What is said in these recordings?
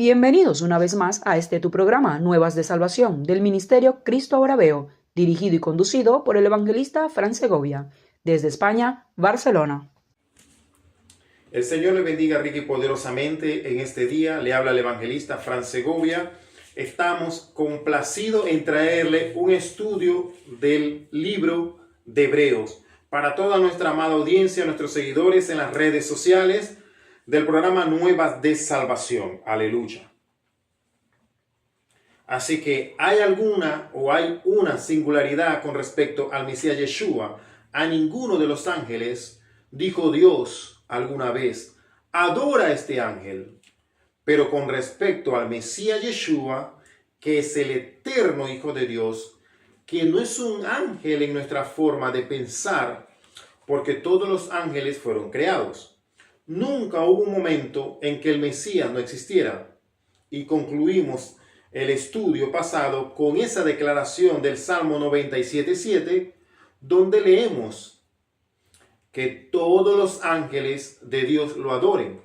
Bienvenidos una vez más a tu programa Nuevas de Salvación del Ministerio Cristo Ahora Veo, dirigido y conducido por el evangelista Fran Segovia, desde España, Barcelona. El Señor le bendiga rica y poderosamente en este día. Le habla el evangelista Fran Segovia. Estamos complacidos en traerle un estudio del libro de Hebreos para toda nuestra amada audiencia, nuestros seguidores en las redes sociales del programa Nuevas de Salvación. Aleluya. Así que hay una singularidad con respecto al Mesías Yeshua. A ninguno de los ángeles dijo Dios alguna vez, adora a este ángel. Pero con respecto al Mesías Yeshua, que es el eterno Hijo de Dios, que no es un ángel en nuestra forma de pensar, porque todos los ángeles fueron creados. Nunca hubo un momento en que el Mesías no existiera. Y concluimos el estudio pasado con esa declaración del Salmo 97:7, donde leemos que todos los ángeles de Dios lo adoren.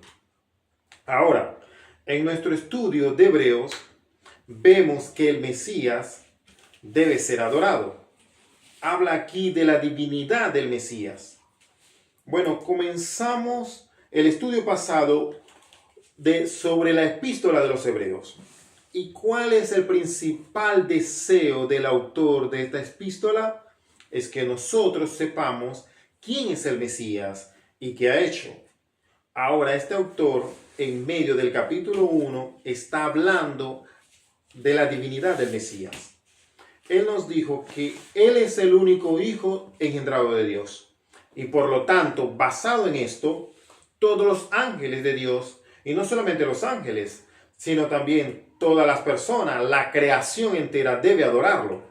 Ahora, en nuestro estudio de Hebreos, vemos que el Mesías debe ser adorado. Habla aquí de la divinidad del Mesías. Bueno, comenzamos el estudio pasado sobre la epístola de los Hebreos. ¿Y cuál es el principal deseo del autor de esta epístola? Es que nosotros sepamos quién es el Mesías y qué ha hecho. Ahora, este autor, en medio del capítulo 1, está hablando de la divinidad del Mesías. Él nos dijo que Él es el único Hijo engendrado de Dios. Y por lo tanto, basado en esto, todos los ángeles de Dios, y no solamente los ángeles, sino también todas las personas, la creación entera debe adorarlo.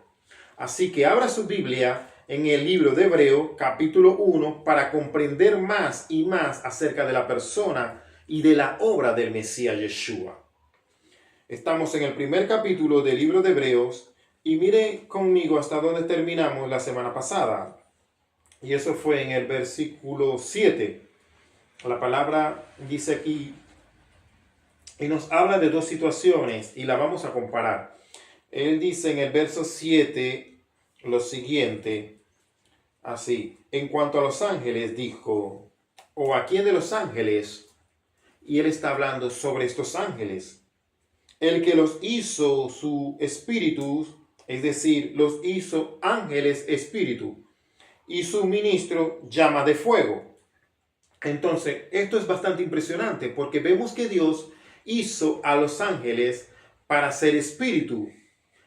Así que abra su Biblia en el libro de Hebreo, capítulo 1, para comprender más y más acerca de la persona y de la obra del Mesías Yeshua. Estamos en el primer capítulo del libro de Hebreos y mire conmigo hasta donde terminamos la semana pasada. Y eso fue en el versículo 7. La palabra dice aquí y nos habla de dos situaciones y la vamos a comparar. Él dice en el verso 7 lo siguiente, así: en cuanto a los ángeles, dijo, ¿o a quién de los ángeles? Y él está hablando sobre estos ángeles. El que los hizo su espíritu, es decir, los hizo ángeles espíritu, y su ministro llama de fuego. Entonces, esto es bastante impresionante porque vemos que Dios hizo a los ángeles para ser espíritu,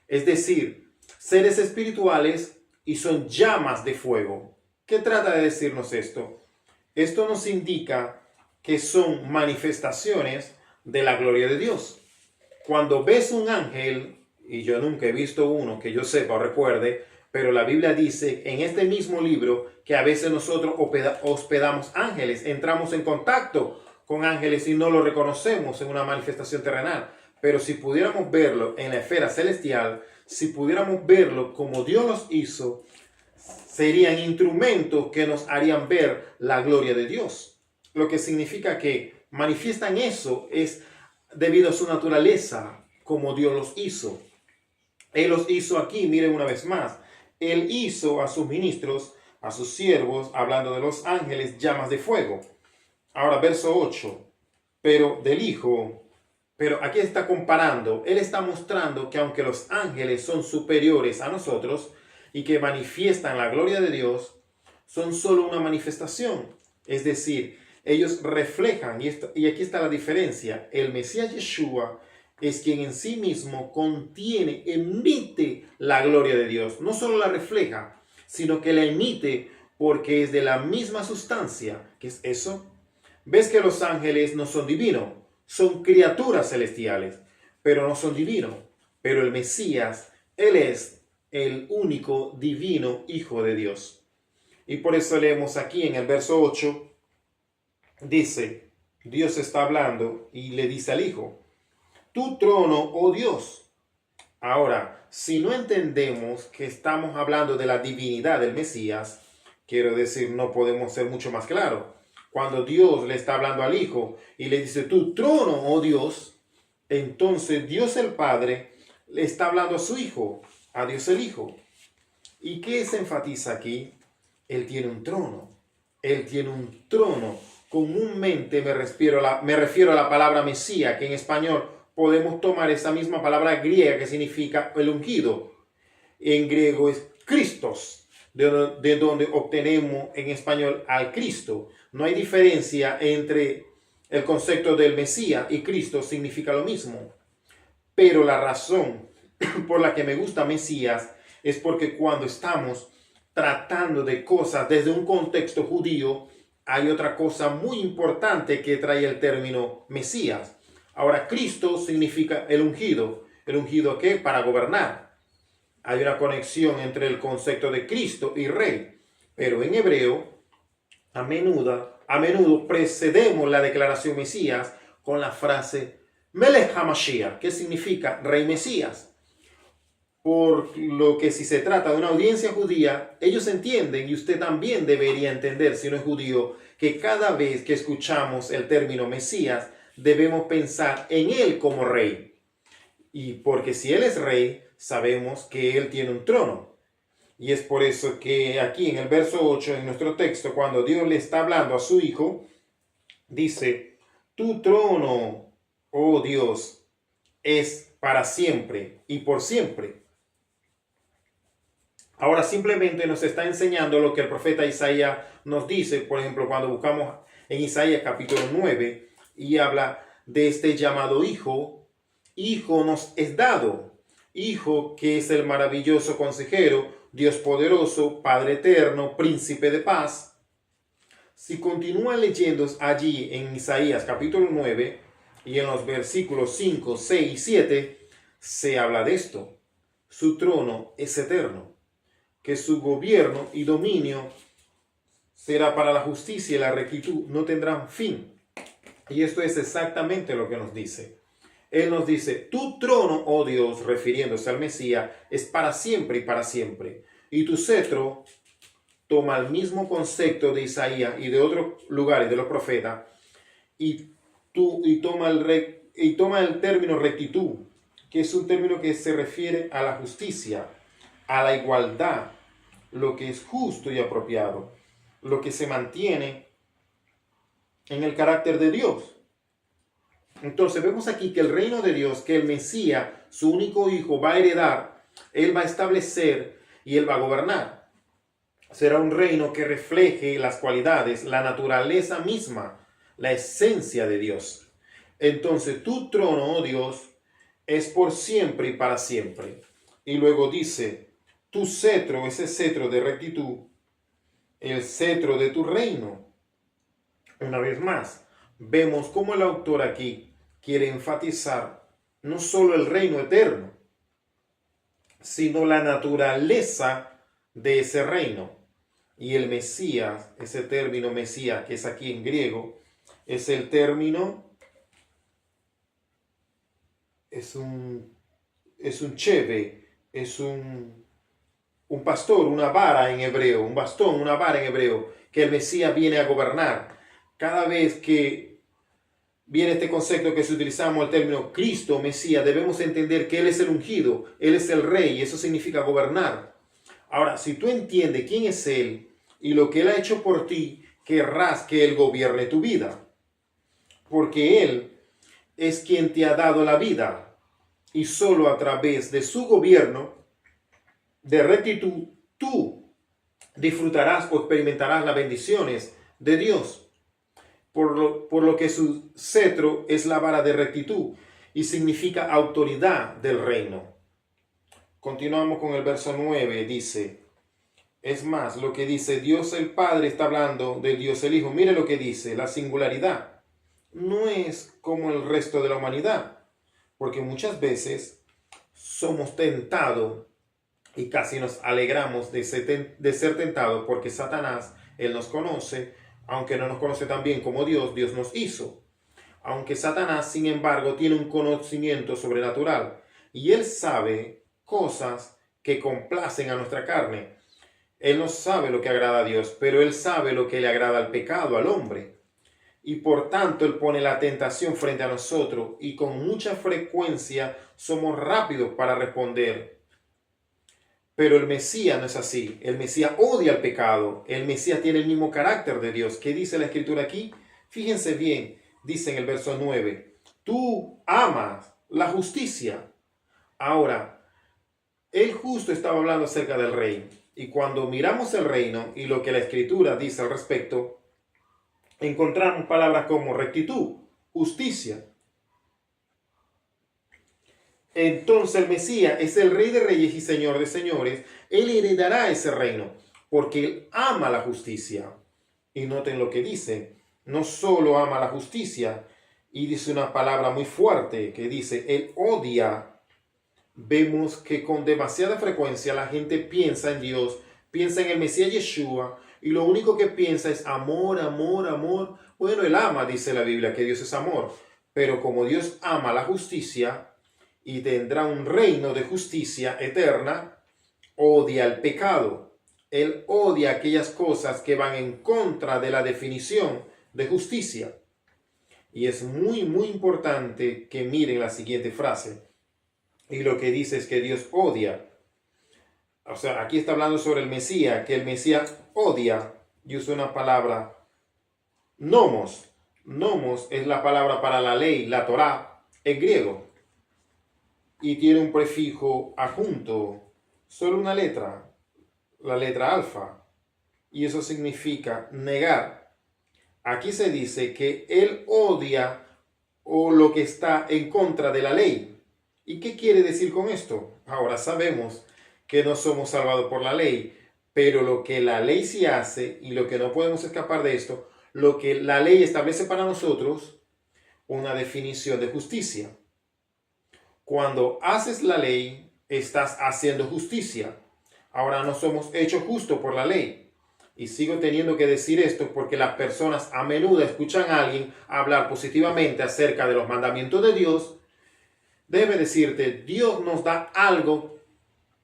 es decir, seres espirituales, y son llamas de fuego. ¿Qué trata de decirnos esto? Esto nos indica que son manifestaciones de la gloria de Dios. Cuando ves un ángel, y yo nunca he visto uno que yo sepa o recuerde, pero la Biblia dice en este mismo libro que a veces nosotros hospedamos ángeles, entramos en contacto con ángeles y no lo reconocemos en una manifestación terrenal. Pero si pudiéramos verlo en la esfera celestial, si pudiéramos verlo como Dios los hizo, serían instrumentos que nos harían ver la gloria de Dios. Lo que significa que manifiestan eso es debido a su naturaleza, como Dios los hizo. Él los hizo aquí, miren una vez más. Él hizo a sus ministros, a sus siervos, hablando de los ángeles, llamas de fuego. Ahora, verso 8. Pero aquí está comparando. Él está mostrando que aunque los ángeles son superiores a nosotros y que manifiestan la gloria de Dios, son solo una manifestación. Es decir, ellos reflejan, y aquí está la diferencia. El Mesías Yeshua es quien en sí mismo contiene, emite la gloria de Dios. No solo la refleja, sino que la emite porque es de la misma sustancia. ¿Qué es eso? Ves que los ángeles no son divinos, son criaturas celestiales, pero no son divinos. Pero el Mesías, Él es el único divino Hijo de Dios. Y por eso leemos aquí en el verso 8, dice, Dios está hablando y le dice al Hijo, tu trono, oh Dios. Ahora, si no entendemos que estamos hablando de la divinidad del Mesías, quiero decir, no podemos ser mucho más claros. Cuando Dios le está hablando al Hijo y le dice, tu trono, oh Dios, Entonces Dios el Padre le está hablando a su Hijo, a Dios el Hijo. ¿Y qué se enfatiza aquí? Él tiene un trono. Él tiene un trono. Comúnmente me refiero a la palabra Mesías, que en español podemos tomar esa misma palabra griega que significa el ungido. En griego es Christos, de donde obtenemos en español al Cristo. No hay diferencia entre el concepto del Mesías y Cristo, significa lo mismo. Pero la razón por la que me gusta Mesías es porque cuando estamos tratando de cosas desde un contexto judío, hay otra cosa muy importante que trae el término Mesías. Ahora, Cristo significa el ungido. ¿El ungido qué? Para gobernar. Hay una conexión entre el concepto de Cristo y rey. Pero en hebreo, a menudo precedemos la declaración Mesías con la frase Melech HaMashiach, que significa Rey Mesías. Por lo que si se trata de una audiencia judía, ellos entienden, y usted también debería entender si no es judío, que cada vez que escuchamos el término Mesías, debemos pensar en él como rey. Y porque si él es rey, sabemos que él tiene un trono. Y es por eso que aquí en el verso 8, en nuestro texto, cuando Dios le está hablando a su Hijo, dice, tu trono, oh Dios, es para siempre y por siempre. Ahora simplemente nos está enseñando lo que el profeta Isaías nos dice, por ejemplo, cuando buscamos en Isaías capítulo 9 y habla de este llamado Hijo, Hijo nos es dado, Hijo que es el maravilloso consejero, Dios poderoso, Padre eterno, príncipe de paz. Si continúan leyendo allí en Isaías capítulo 9 y en los versículos 5, 6 y 7, se habla de esto. Su trono es eterno, que su gobierno y dominio será para la justicia y la rectitud, no tendrán fin. Y esto es exactamente lo que nos dice. Él nos dice, tu trono, oh Dios, refiriéndose al Mesías, es para siempre y para siempre. Y tu cetro toma el mismo concepto de Isaías y de otros lugares de los profetas y toma el término rectitud, que es un término que se refiere a la justicia, a la igualdad, lo que es justo y apropiado, lo que se mantiene en el carácter de Dios. Entonces vemos aquí que el reino de Dios, que el Mesías, su único hijo, va a heredar, él va a establecer y él va a gobernar. Será un reino que refleje las cualidades, la naturaleza misma, la esencia de Dios. Entonces tu trono, oh Dios, es por siempre y para siempre. Y luego dice, tu cetro, ese cetro de rectitud, el cetro de tu reino. Una vez más, vemos cómo el autor aquí quiere enfatizar no solo el reino eterno, sino la naturaleza de ese reino. Y el Mesías, ese término Mesías que es aquí en griego, es el término, es un cheve, es un pastor, una vara en hebreo, un bastón, una vara en hebreo, que el Mesías viene a gobernar. Cada vez que viene este concepto que si utilizamos el término Cristo, Mesías, debemos entender que Él es el ungido, Él es el rey, y eso significa gobernar. Ahora, si tú entiendes quién es Él y lo que Él ha hecho por ti, querrás que Él gobierne tu vida. Porque Él es quien te ha dado la vida. Y solo a través de su gobierno de rectitud, tú disfrutarás o experimentarás las bendiciones de Dios. Por lo que su cetro es la vara de rectitud y significa autoridad del reino. Continuamos con el verso 9, dice, es más, lo que dice Dios el Padre está hablando de Dios el Hijo. Mire lo que dice, la singularidad. No es como el resto de la humanidad, porque muchas veces somos tentados y casi nos alegramos de ser tentados porque Satanás, él nos conoce, aunque no nos conoce tan bien como Dios, Dios nos hizo. Aunque Satanás, sin embargo, tiene un conocimiento sobrenatural y él sabe cosas que complacen a nuestra carne. Él no sabe lo que agrada a Dios, pero él sabe lo que le agrada al pecado, al hombre. y por tanto Él pone la tentación frente a nosotros y con mucha frecuencia somos rápidos para responder. Pero el Mesías no es así. El Mesías odia el pecado. El Mesías tiene el mismo carácter de Dios. ¿Qué dice la Escritura aquí? Fíjense bien, dice en el verso 9, tú amas la justicia. Ahora, el justo estaba hablando acerca del reino. Y cuando miramos el reino y lo que la Escritura dice al respecto, encontramos palabras como rectitud, justicia. Entonces el Mesías es el Rey de Reyes y Señor de Señores. Él heredará ese reino porque Él ama la justicia. Y noten lo que dice. No solo ama la justicia, y dice una palabra muy fuerte que dice, Él odia. Vemos que con demasiada frecuencia la gente piensa en Dios, piensa en el Mesías Yeshua, y lo único que piensa es amor, amor, amor. Bueno, Él ama, dice la Biblia, que Dios es amor. Pero como Dios ama la justicia, y tendrá un reino de justicia eterna, odia el pecado. Él odia aquellas cosas que van en contra de la definición de justicia. Y es muy, muy importante que miren la siguiente frase. Y lo que dice es que Dios odia. O sea, aquí está hablando sobre el Mesías, que el Mesías odia. Y usa una palabra, nomos. Nomos es la palabra para la ley, la Torá, en griego. Y tiene un prefijo adjunto, solo una letra, la letra alfa, y eso significa negar. Aquí se dice que Él odia o lo que está en contra de la ley. ¿Y qué quiere decir con esto? Ahora sabemos que no somos salvados por la ley, pero lo que la ley sí hace, y lo que no podemos escapar de esto, lo que la ley establece para nosotros, una definición de justicia. Cuando haces la ley, estás haciendo justicia. Ahora no somos hechos justos por la ley. Y sigo teniendo que decir esto porque las personas a menudo escuchan a alguien hablar positivamente acerca de los mandamientos de Dios. Debe decirte, Dios nos da algo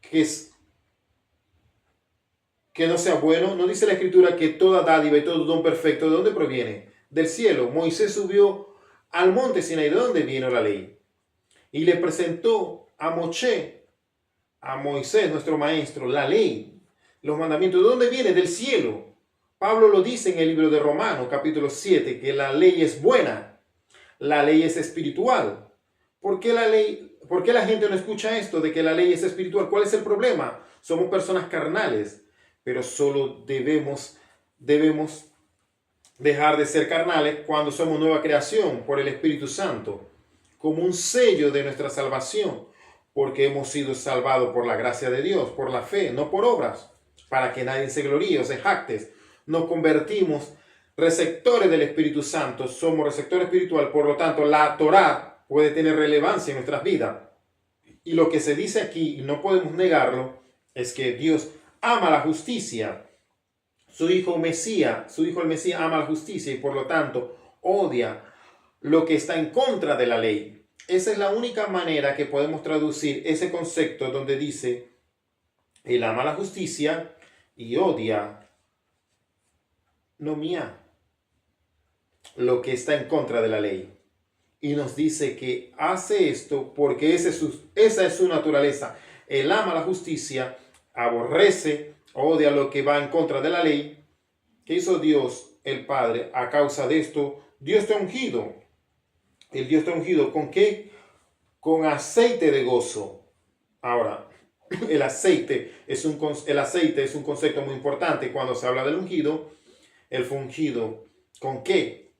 que no sea bueno. No dice la Escritura que toda dádiva y todo don perfecto, ¿de dónde proviene? Del cielo. Moisés subió al monte Sinaí. ¿De dónde vino la ley? Y le presentó a Moshe, a Moisés, nuestro maestro, la ley, los mandamientos. ¿De dónde viene? Del cielo. Pablo lo dice en el libro de Romanos, capítulo 7, que la ley es buena, la ley es espiritual. ¿Por qué la gente no escucha esto de que la ley es espiritual? ¿Cuál es el problema? Somos personas carnales, pero solo debemos dejar de ser carnales cuando somos nueva creación por el Espíritu Santo, como un sello de nuestra salvación, porque hemos sido salvados por la gracia de Dios, por la fe, no por obras, para que nadie se gloríe o se jacte. Nos convertimos receptores del Espíritu Santo, somos receptor espiritual, por lo tanto la Torá puede tener relevancia en nuestras vidas. Y lo que se dice aquí, y no podemos negarlo, es que Dios ama la justicia. Su hijo el Mesías ama la justicia y por lo tanto odia lo que está en contra de la ley. Esa es la única manera que podemos traducir ese concepto donde dice, Él ama la justicia y odia nomía, lo que está en contra de la ley. Y nos dice que hace esto porque esa es su naturaleza. Él ama la justicia, aborrece, odia lo que va en contra de la ley. ¿Qué hizo Dios, el Padre? A causa de esto, Dios te ha ungido. El Dios te ha ungido, ¿con qué? Con aceite de gozo. Ahora, el aceite es un concepto muy importante cuando se habla del ungido. Él fue ungido, ¿con qué?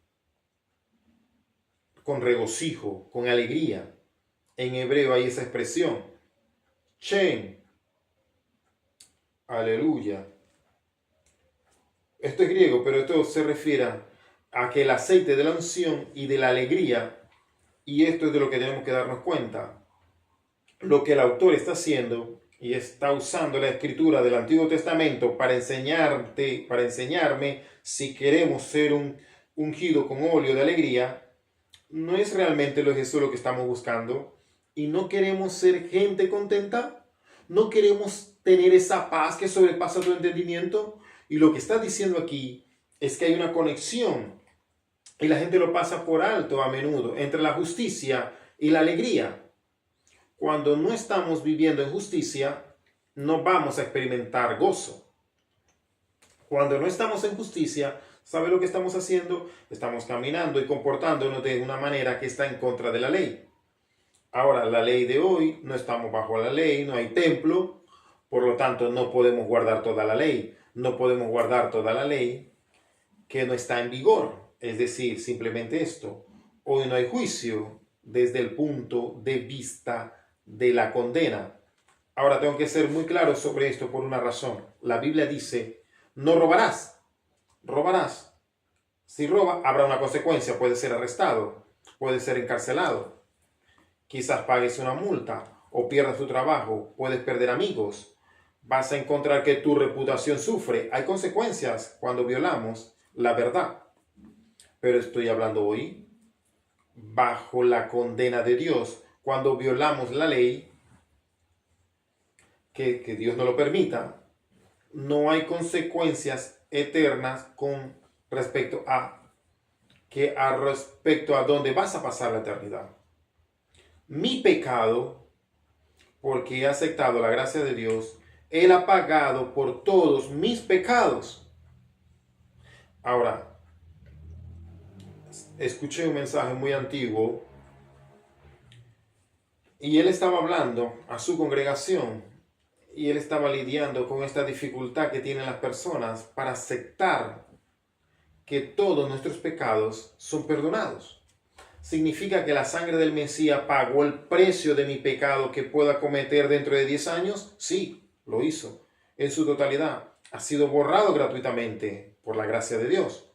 Con regocijo, con alegría. En hebreo hay esa expresión. Shem. Aleluya. Esto es griego, pero esto se refiere a que el aceite de la unción y de la alegría, y esto es de lo que tenemos que darnos cuenta, lo que el autor está haciendo y está usando la escritura del Antiguo Testamento para enseñarme si queremos ser un ungido con óleo de alegría, no es realmente eso lo que estamos buscando, y no queremos ser gente contenta, no queremos tener esa paz que sobrepasa tu entendimiento. Y lo que está diciendo aquí es que hay una conexión Y la gente lo pasa por alto a menudo entre la justicia y la alegría. Cuando no estamos viviendo en justicia, no vamos a experimentar gozo. Cuando no estamos en justicia, ¿sabe lo que estamos haciendo? Estamos caminando y comportándonos de una manera que está en contra de la ley. Ahora, la ley de hoy, no estamos bajo la ley, no hay templo, por lo tanto no podemos guardar toda la ley. No podemos guardar toda la ley que no está en vigor. Es decir, simplemente esto. Hoy no hay juicio desde el punto de vista de la condena. Ahora tengo que ser muy claro sobre esto por una razón. La Biblia dice, no robarás. Robarás. Si roba, habrá una consecuencia. Puede ser arrestado, puede ser encarcelado. Quizás pagues una multa o pierdas tu trabajo, puedes perder amigos. Vas a encontrar que tu reputación sufre. Hay consecuencias cuando violamos la verdad. Pero estoy hablando hoy bajo la condena de Dios. Cuando violamos la ley, que Dios no lo permita, no hay consecuencias eternas con respecto a dónde vas a pasar la eternidad. Mi pecado, porque he aceptado la gracia de Dios, Él ha pagado por todos mis pecados. Ahora, escuché un mensaje muy antiguo y él estaba hablando a su congregación y él estaba lidiando con esta dificultad que tienen las personas para aceptar que todos nuestros pecados son perdonados. ¿Significa que la sangre del Mesías pagó el precio de mi pecado que pueda cometer dentro de 10 años? Sí, lo hizo. En su totalidad. Ha sido borrado gratuitamente por la gracia de Dios.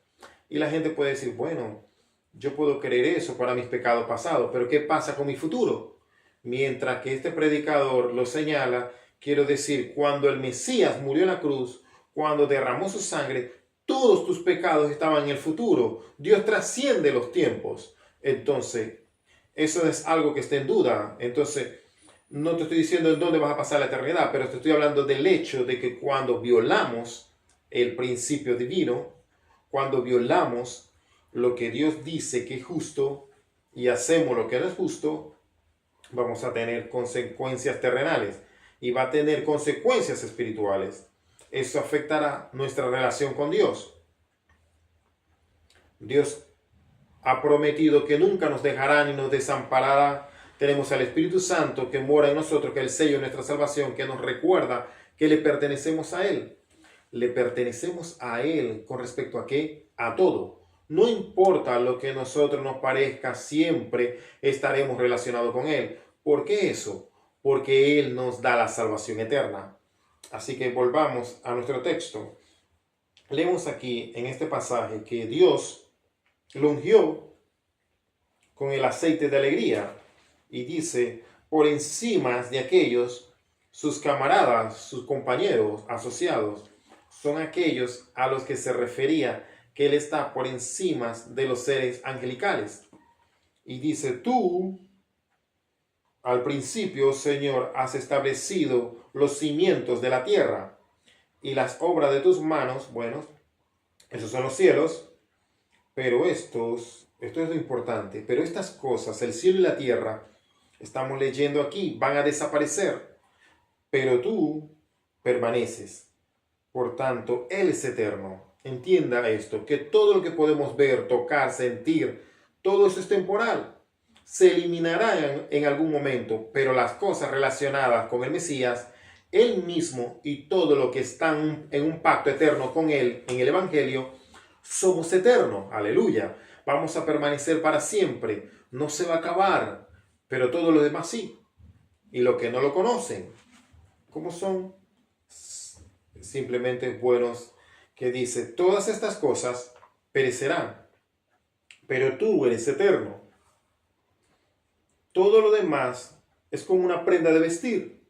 Y la gente puede decir, bueno, yo puedo creer eso para mis pecados pasados, pero ¿qué pasa con mi futuro? Mientras que este predicador lo señala, quiero decir, cuando el Mesías murió en la cruz, cuando derramó su sangre, todos tus pecados estaban en el futuro. Dios trasciende los tiempos. Entonces, eso es algo que está en duda. Entonces, no te estoy diciendo en dónde vas a pasar la eternidad, pero te estoy hablando del hecho de que cuando violamos el principio divino, cuando violamos lo que Dios dice que es justo y hacemos lo que no es justo, vamos a tener consecuencias terrenales y va a tener consecuencias espirituales. Eso afectará nuestra relación con Dios. Dios ha prometido que nunca nos dejará ni nos desamparará. Tenemos al Espíritu Santo que mora en nosotros, que es el sello de nuestra salvación, que nos recuerda que le pertenecemos a Él. Le pertenecemos a Él con respecto a ¿qué? A todo. No importa lo que a nosotros nos parezca, siempre estaremos relacionados con Él. ¿Por qué eso? Porque Él nos da la salvación eterna. Así que volvamos a nuestro texto. Leemos aquí en este pasaje que Dios lo ungió con el aceite de alegría y dice, por encima de aquellos, sus camaradas, sus compañeros, asociados, son aquellos a los que se refería que Él está por encima de los seres angelicales. Y dice, tú, al principio, Señor, has establecido los cimientos de la tierra y las obras de tus manos, bueno, esos son los cielos, pero esto es lo importante, pero estas cosas, el cielo y la tierra, estamos leyendo aquí, van a desaparecer, pero tú permaneces. Por tanto, Él es eterno. Entienda esto, que todo lo que podemos ver, tocar, sentir, todo eso es temporal. Se eliminará en algún momento, pero las cosas relacionadas con el Mesías, Él mismo y todo lo que están en un pacto eterno con Él en el Evangelio, somos eternos. Aleluya. Vamos a permanecer para siempre. No se va a acabar, pero todo lo demás sí. Y los que no lo conocen, ¿cómo son? Simplemente buenos, que dice, todas estas cosas perecerán, pero tú eres eterno. Todo lo demás es como una prenda de vestir.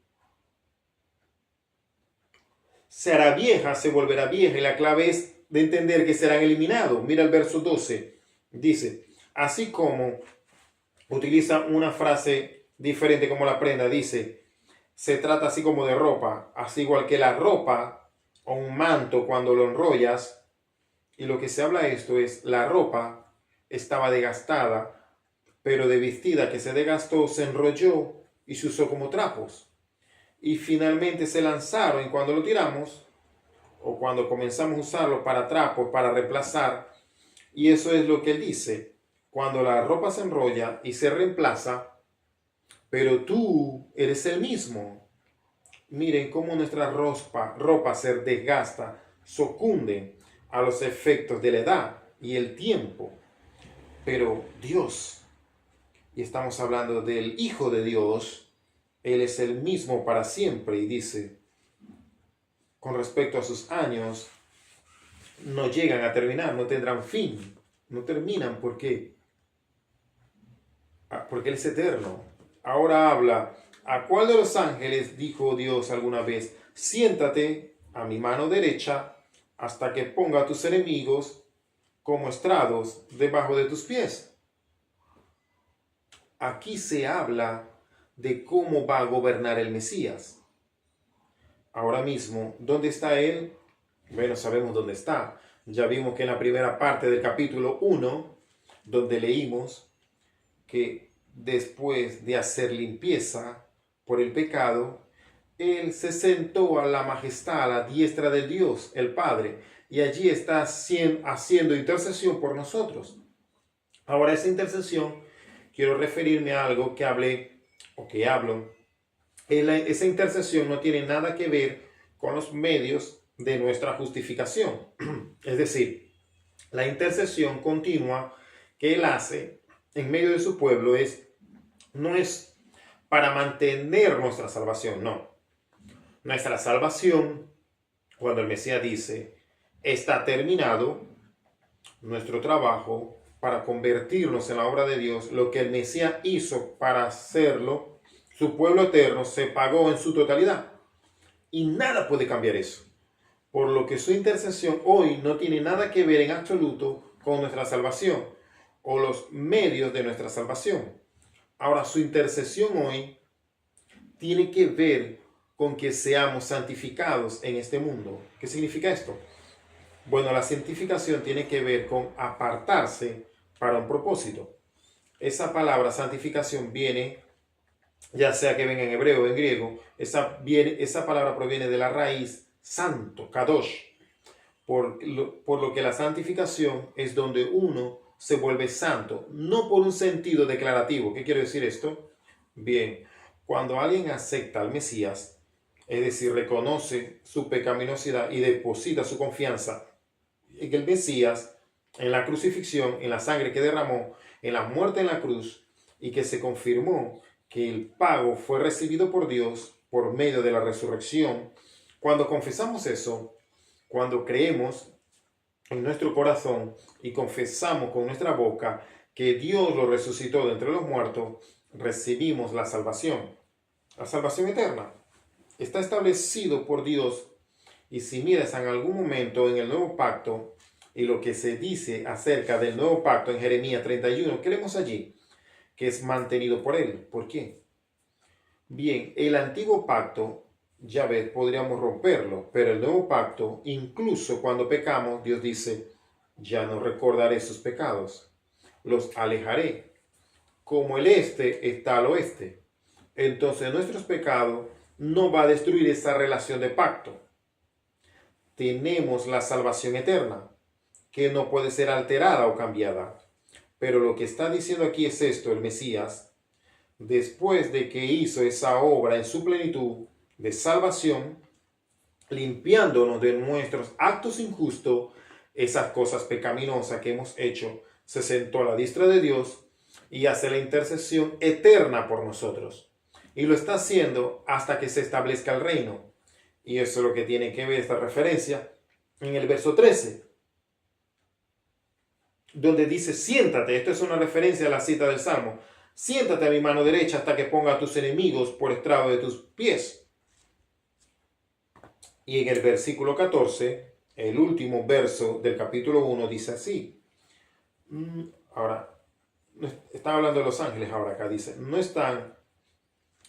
Se hará vieja, se volverá vieja, y la clave es de entender que serán eliminados. Mira el verso 12, dice, así como utiliza una frase diferente como la prenda, dice, se trata así como de ropa, así igual que la ropa o un manto cuando lo enrollas, y lo que se habla esto es, la ropa estaba desgastada, pero de vestida que se desgastó, se enrolló y se usó como trapos. Y finalmente se lanzaron, y cuando lo tiramos, o cuando comenzamos a usarlo para trapos, para reemplazar, y eso es lo que él dice, cuando la ropa se enrolla y se reemplaza, pero tú eres el mismo. Miren cómo nuestra ropa se desgasta, sucumbe a los efectos de la edad y el tiempo. Pero Dios, y estamos hablando del Hijo de Dios, Él es el mismo para siempre, y dice, con respecto a sus años, no llegan a terminar, no tendrán fin, no terminan. ¿Por qué? Porque Él es eterno. Ahora habla, ¿a cuál de los ángeles dijo Dios alguna vez, siéntate a mi mano derecha hasta que ponga a tus enemigos como estrados debajo de tus pies? Aquí se habla de cómo va a gobernar el Mesías. Ahora mismo, ¿dónde está Él? Bueno, sabemos dónde está. Ya vimos que en la primera parte del capítulo 1, donde leímos que después de hacer limpieza por el pecado, Él se sentó a la majestad, a la diestra de Dios, el Padre, y allí está haciendo intercesión por nosotros. Ahora, esa intercesión, quiero referirme a algo que hablo. Esa intercesión no tiene nada que ver con los medios de nuestra justificación. Es decir, la intercesión continua que Él hace en medio de su pueblo no es para mantener nuestra salvación, no. Nuestra salvación, cuando el Mesías dice, está terminado, nuestro trabajo para convertirnos en la obra de Dios, lo que el Mesías hizo para hacerlo, su pueblo eterno se pagó en su totalidad. Y nada puede cambiar eso. Por lo que su intercesión hoy no tiene nada que ver en absoluto con nuestra salvación o los medios de nuestra salvación. Ahora, su intercesión hoy tiene que ver con que seamos santificados en este mundo. ¿Qué significa esto? Bueno, la santificación tiene que ver con apartarse para un propósito. Esa palabra santificación viene, ya sea que venga en hebreo o en griego, esa palabra proviene de la raíz santo, kadosh, por lo que la santificación es donde uno se vuelve santo, no por un sentido declarativo. ¿Qué quiere decir esto? Bien, cuando alguien acepta al Mesías, es decir, reconoce su pecaminosidad y deposita su confianza en el Mesías, en la crucifixión, en la sangre que derramó, en la muerte en la cruz, y que se confirmó que el pago fue recibido por Dios por medio de la resurrección. Cuando confesamos eso, cuando creemos en nuestro corazón y confesamos con nuestra boca que Dios lo resucitó de entre los muertos, recibimos la salvación eterna. Está establecido por Dios. Y si miras en algún momento en el nuevo pacto y lo que se dice acerca del nuevo pacto en Jeremías 31, ¿qué leemos allí? Que es mantenido por Él. ¿Por qué? Bien, el antiguo pacto, ya ves, podríamos romperlo, pero el nuevo pacto, incluso cuando pecamos, Dios dice, ya no recordaré sus pecados, los alejaré, como el este está al oeste. Entonces nuestros pecados no va a destruir esa relación de pacto. Tenemos la salvación eterna, que no puede ser alterada o cambiada. Pero lo que está diciendo aquí es esto, el Mesías, después de que hizo esa obra en su plenitud de salvación, limpiándonos de nuestros actos injustos, esas cosas pecaminosas que hemos hecho, se sentó a la diestra de Dios y hace la intercesión eterna por nosotros. Y lo está haciendo hasta que se establezca el reino. Y eso es lo que tiene que ver esta referencia en el verso 13, donde dice, siéntate. Esto es una referencia a la cita del Salmo. Siéntate a mi mano derecha hasta que ponga a tus enemigos por estrado de tus pies. Y en el versículo 14, el último verso del capítulo 1, dice así. Ahora, están hablando de los ángeles ahora acá, dice, no están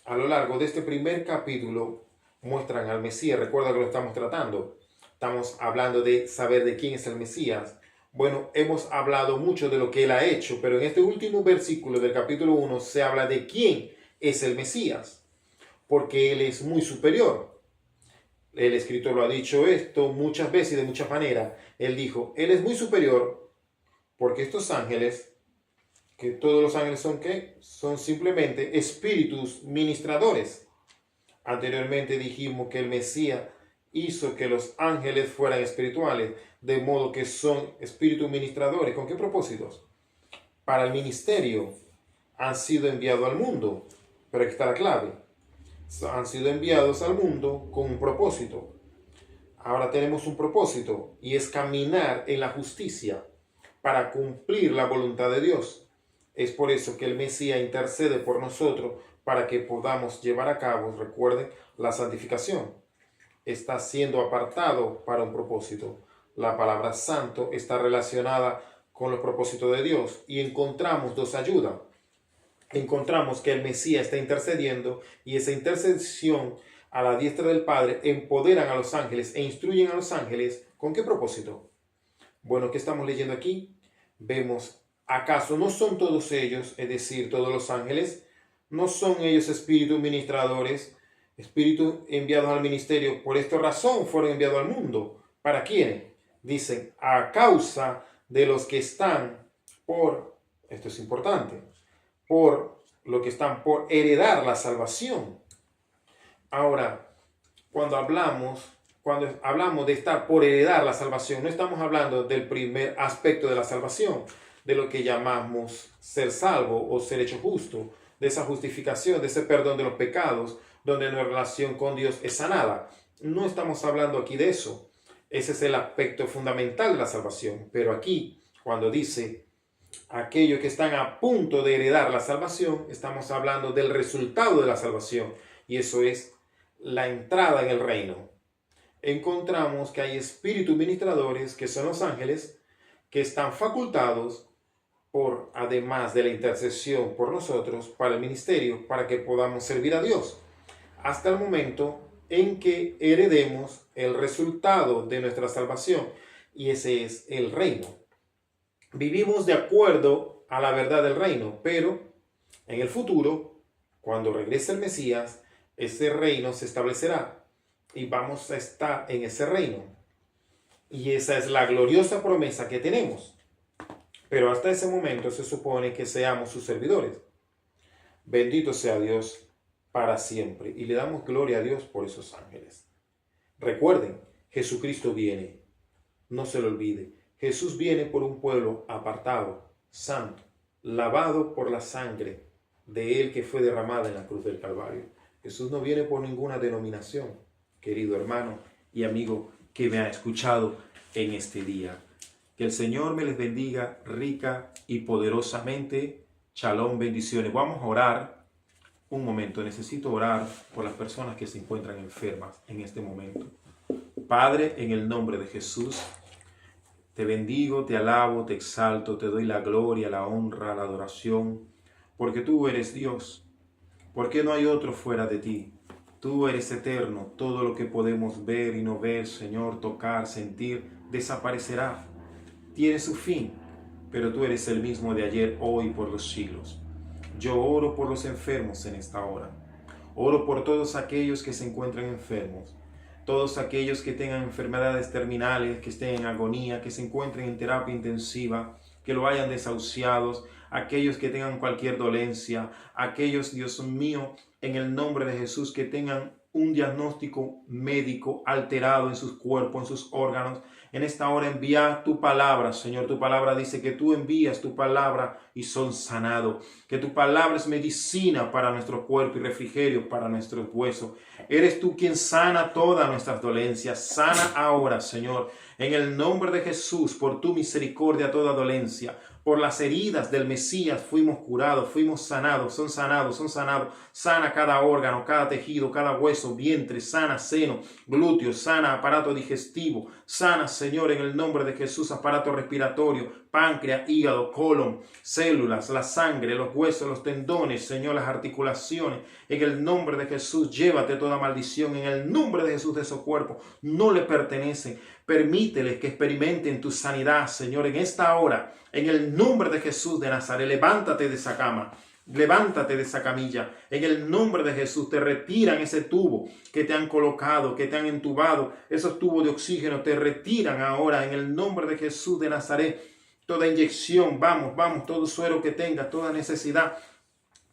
a lo largo de este primer capítulo, muestran al Mesías. Recuerda que lo estamos tratando. Estamos hablando de saber de quién es el Mesías. Bueno, hemos hablado mucho de lo que Él ha hecho, pero en este último versículo del capítulo 1 se habla de quién es el Mesías, porque Él es muy superior. El escritor lo ha dicho esto muchas veces y de muchas maneras. Él dijo, Él es muy superior porque estos ángeles, que todos los ángeles son ¿qué? Son simplemente espíritus ministradores. Anteriormente dijimos que el Mesías hizo que los ángeles fueran espirituales, de modo que son espíritus ministradores. ¿Con qué propósitos? Para el ministerio. Han sido enviados al mundo. Pero aquí está la clave. Han sido enviados al mundo con un propósito. Ahora tenemos un propósito y es caminar en la justicia para cumplir la voluntad de Dios. Es por eso que el Mesías intercede por nosotros para que podamos llevar a cabo, recuerden, la santificación. Está siendo apartado para un propósito. La palabra santo está relacionada con los propósitos de Dios y encontramos dos ayudas. Encontramos que el Mesías está intercediendo y esa intercesión a la diestra del Padre empoderan a los ángeles e instruyen a los ángeles. ¿Con qué propósito? Bueno, ¿qué estamos leyendo aquí? Vemos, ¿acaso no son todos ellos, es decir, todos los ángeles, no son ellos espíritus ministradores, espíritus enviados al ministerio? Por esta razón fueron enviados al mundo. ¿Para quiénes? Dicen, a causa de los que están por, esto es importante, por lo que están por heredar la salvación. Ahora, cuando hablamos de estar por heredar la salvación, no estamos hablando del primer aspecto de la salvación, de lo que llamamos ser salvo o ser hecho justo, de esa justificación, de ese perdón de los pecados, donde nuestra relación con Dios es sanada. No estamos hablando aquí de eso. Ese es el aspecto fundamental de la salvación. Pero aquí, cuando dice aquellos que están a punto de heredar la salvación, estamos hablando del resultado de la salvación, y eso es la entrada en el reino. Encontramos que hay espíritus ministradores, que son los ángeles, que están facultados por, además de la intercesión por nosotros, para el ministerio, para que podamos servir a Dios, hasta el momento en que heredemos el resultado de nuestra salvación, y ese es el reino. Vivimos de acuerdo a la verdad del reino, pero en el futuro, cuando regrese el Mesías, ese reino se establecerá y vamos a estar en ese reino. Y esa es la gloriosa promesa que tenemos. Pero hasta ese momento se supone que seamos sus servidores. Bendito sea Dios para siempre. Y le damos gloria a Dios por esos ángeles. Recuerden, Jesucristo viene. No se lo olvide. Jesús viene por un pueblo apartado, santo, lavado por la sangre de Él que fue derramada en la cruz del Calvario. Jesús no viene por ninguna denominación, querido hermano y amigo que me ha escuchado en este día. Que el Señor me les bendiga rica y poderosamente. Shalom, bendiciones. Vamos a orar un momento. Necesito orar por las personas que se encuentran enfermas en este momento. Padre, en el nombre de Jesús, te bendigo, te alabo, te exalto, te doy la gloria, la honra, la adoración, porque tú eres Dios, porque no hay otro fuera de ti. Tú eres eterno, todo lo que podemos ver y no ver, Señor, tocar, sentir, desaparecerá. Tiene su fin, pero tú eres el mismo de ayer, hoy, por los siglos. Yo oro por los enfermos en esta hora. Oro por todos aquellos que se encuentran enfermos. Todos aquellos que tengan enfermedades terminales, que estén en agonía, que se encuentren en terapia intensiva, que lo hayan desahuciados, aquellos que tengan cualquier dolencia, aquellos, Dios mío, en el nombre de Jesús, que tengan un diagnóstico médico alterado en sus cuerpos, en sus órganos. En esta hora envía tu palabra, Señor. Tu palabra dice que tú envías tu palabra y son sanados. Que tu palabra es medicina para nuestro cuerpo y refrigerio para nuestros huesos. Eres tú quien sana todas nuestras dolencias. Sana ahora, Señor, en el nombre de Jesús, por tu misericordia toda dolencia. Por las heridas del Mesías fuimos curados, fuimos sanados, son sanados, son sanados. Sana cada órgano, cada tejido, cada hueso, vientre, sana seno, glúteos, sana aparato digestivo. Sana, Señor, en el nombre de Jesús, aparato respiratorio, páncreas, hígado, colon, células, la sangre, los huesos, los tendones, Señor, las articulaciones. En el nombre de Jesús, llévate toda maldición. En el nombre de Jesús, de esos cuerpos no le pertenecen. Permíteles que experimenten tu sanidad, Señor, en esta hora. En el nombre de Jesús de Nazaret, levántate de esa cama. Levántate de esa camilla. En el nombre de Jesús te retiran ese tubo que te han colocado, que te han entubado. Esos tubos de oxígeno te retiran ahora en el nombre de Jesús de Nazaret. Toda inyección, vamos, todo suero que tengas, toda necesidad,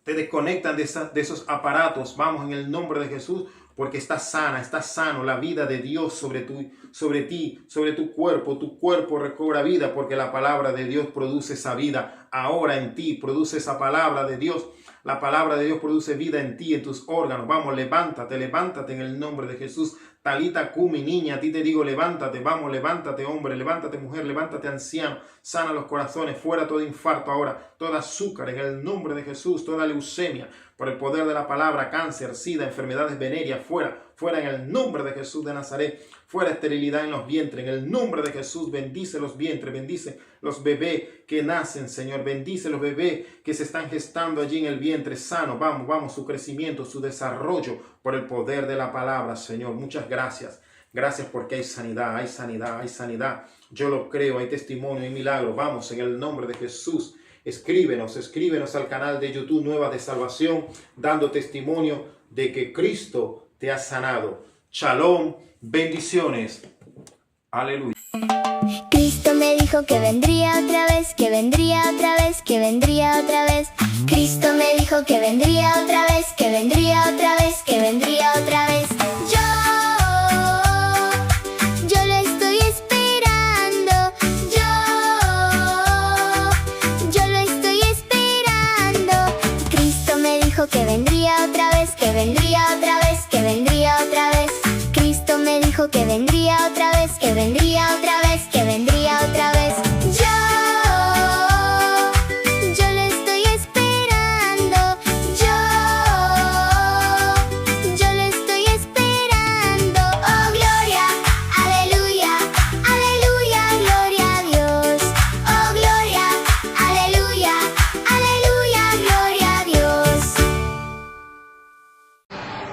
te desconectan de esos aparatos. Vamos en el nombre de Jesús, porque está sana, está sano la vida de Dios sobre ti, sobre tu cuerpo. Tu cuerpo recobra vida porque la palabra de Dios produce esa vida ahora en ti, produce esa palabra de Dios. La palabra de Dios produce vida en ti, en tus órganos. Vamos, levántate en el nombre de Jesús. Talita Kumi, niña, a ti te digo, levántate. Vamos, levántate, hombre, levántate, mujer, levántate, anciano. Sana los corazones, fuera todo infarto ahora, toda azúcar en el nombre de Jesús, toda leucemia, por el poder de la palabra, cáncer, sida, enfermedades venéreas, fuera en el nombre de Jesús de Nazaret. Fuera esterilidad en los vientres, en el nombre de Jesús. Bendice los vientres, bendice los bebés que nacen, Señor. Bendice los bebés que se están gestando allí en el vientre sano. Vamos, su crecimiento, su desarrollo por el poder de la palabra, Señor. Muchas gracias. Gracias porque hay sanidad, hay sanidad, hay sanidad. Yo lo creo, hay testimonio, hay milagro. Vamos, en el nombre de Jesús. Escríbenos al canal de YouTube Nuevas de Salvación, dando testimonio de que Cristo te ha sanado. Shalom, bendiciones. Aleluya. Cristo me dijo que vendría otra vez, que vendría otra vez, que vendría otra vez. Cristo me dijo que vendría otra vez, que vendría otra vez, que vendría otra vez. Yo lo estoy esperando. Yo lo estoy esperando. Cristo me dijo que vendría otra vez, que vendría otra vez, que vendría otra vez. Cristo me dijo que vendría otra vez, que vendría otra vez, que vendría otra vez. Yo lo estoy esperando. Yo lo estoy esperando. Oh, gloria, aleluya, aleluya, gloria a Dios. Oh, gloria, aleluya, aleluya, gloria a Dios.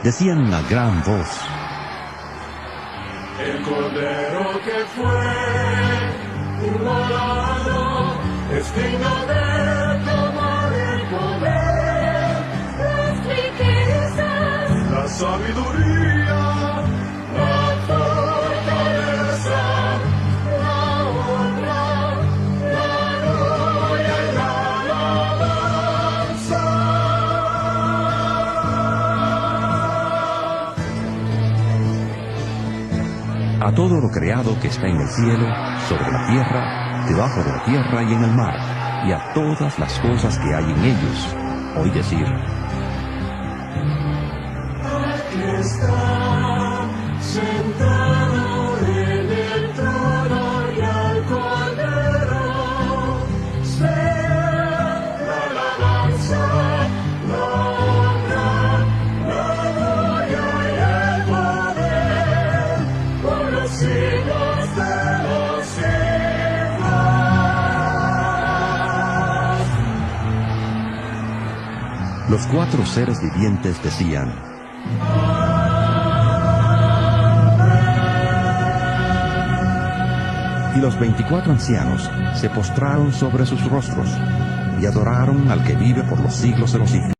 Decían a gran voz: El Cordero que fue inmolado es digno de tomar el poder, las riquezas, la sabiduría, la fortaleza, la honra, la gloria y la alabanza. a todo lo creado que está en el cielo, sobre la tierra, debajo de la tierra y en el mar, y a todas las cosas que hay en ellos. Oí decir: Aquí está, sentado en el trono y al Cordero, sea la alabanza, la honra, la gloria y el poder, por los siglos de los siglos. Los cuatro seres vivientes decían: y los 24 ancianos se postraron sobre sus rostros y adoraron al que vive por los siglos de los siglos.